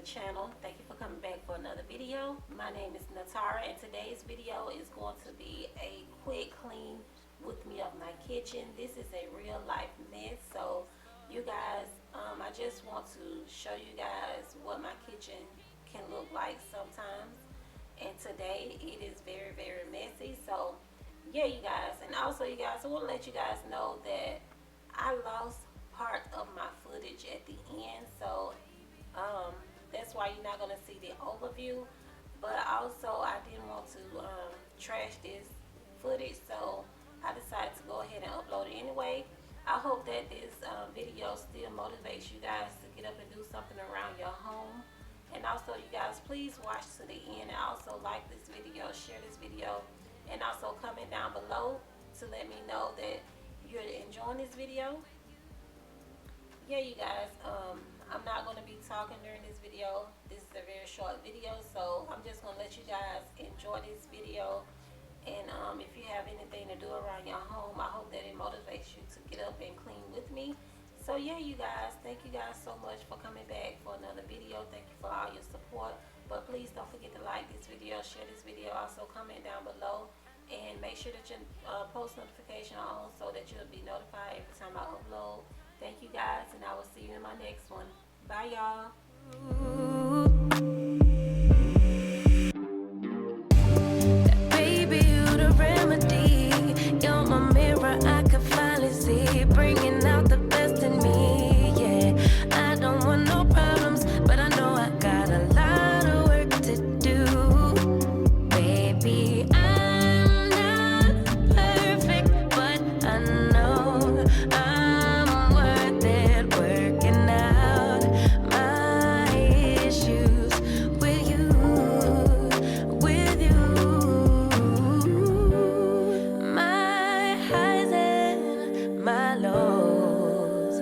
the channel. Thank you for coming back for another video. My name is Natara, and today's video is going to be a quick clean with me of my kitchen. This is a real life mess, so you guys, I just want to show you guys what my kitchen can look like sometimes, and today it is very messy. So yeah, you guys, and also you guys, I want to let you guys know that I lost part of my footage at the end, so that's why you're not going to see the overview. But also I didn't want to trash this footage, so I decided to go ahead and upload it anyway. I hope that this video still motivates you guys to get up and do something around your home. And also you guys, please watch to the end, and also like this video, share this video, and also comment down below to let me know that you're enjoying this video. Yeah, you guys, I'm not going to be talking during this video. This is a very short video, so I'm just going to let you guys enjoy this video. And if you have anything to do around your home, I hope that it motivates you to get up and clean with me. So yeah, you guys, thank you guys so much for coming back for another video. Thank you for all your support. But please don't forget to like this video, share this video, also comment down below, and make sure that your post notification on so that you'll be notified every time I upload. Thank you guys, and I will see you in my next one. Bye, y'all. Baby, you the remedy. You're my mirror, I can finally see, bringing out the best in me. Yeah, I don't want no problems, but I know I got a lot of work to do. Baby, I'm not perfect, but I know I'm worth it, working out my issues with you, my highs and my lows.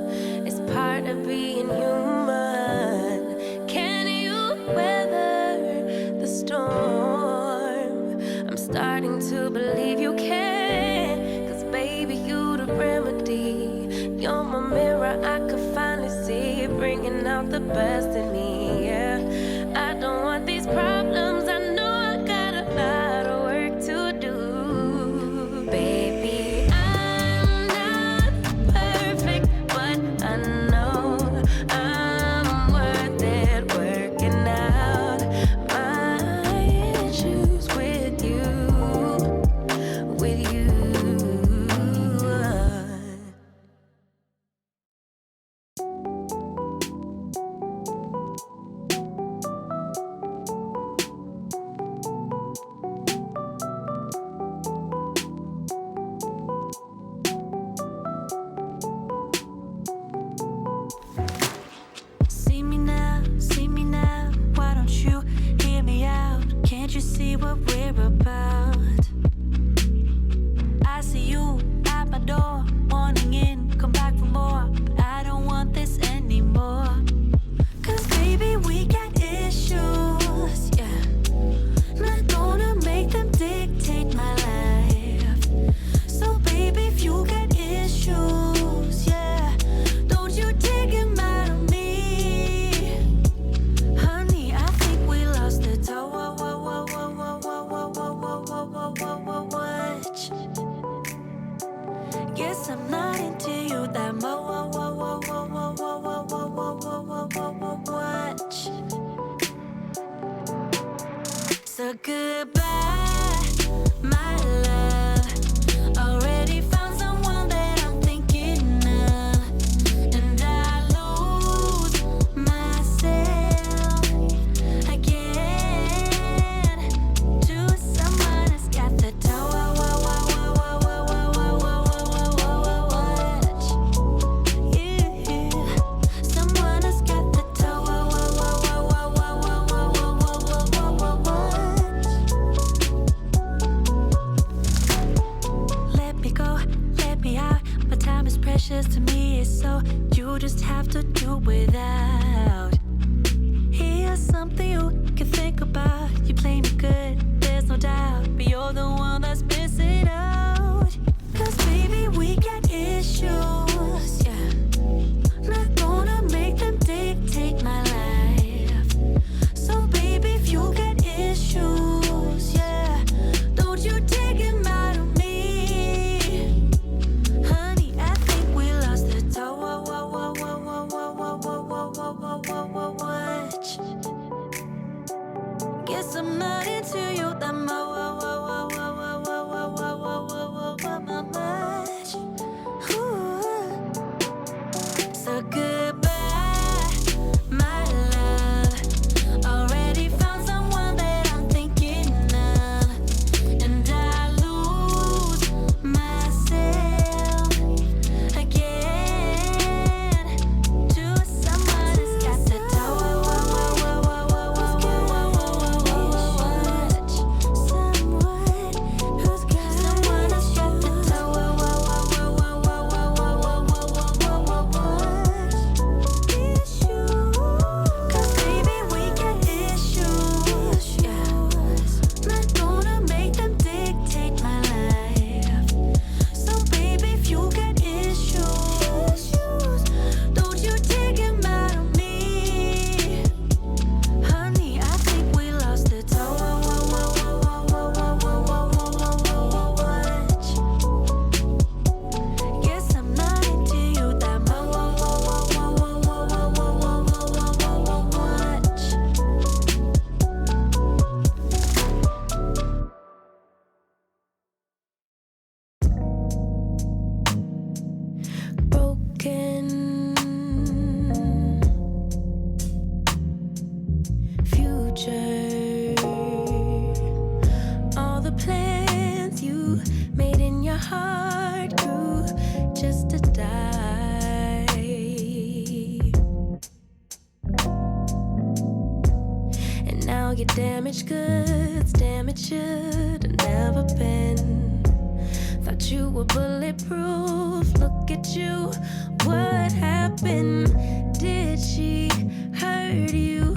It's part of being human. Can you weather the storm? I'm starting to believe you can, 'cause baby, you the remedy. You're my mirror, I could finally see, bringing out the best in me. Yeah, I don't want these problems, I know I got a lot of work to do. Baby, I'm not perfect, but I know I'm worth it, working out my issues with you, with you. See me now, why don't you hear me out? Can't you see what we're about? I see you at my door, wanting in, come back for more, but I don't want this anymore. 'Cause baby, we got issues, yeah. Not gonna make them dictate my life. So baby, if you got issues, yeah, don't you take them out of me. Honey, I think we lost the toe. Much. Guess I'm not into you that much. So goodbye, my love. Already found someone that I'm thinking of, and I lose myself again to someone that's got the touch. Yeah, someone that's got the touch. Let me go, let me out. My time is precious to me, so you just have to do without. Here's something you can think about. You play me good, there's no doubt, but you're the one that's missing out. 'Cause baby, we got issues, yeah. Not gonna make them dictate my life. I'm not into you that much. Ooh. So goodbye, my love. Already found someone that I'm thinking of, and I lose myself again to someone who's got the your damaged goods, damage should have never been. Thought you were bulletproof. Look at you, what happened? Did she hurt you?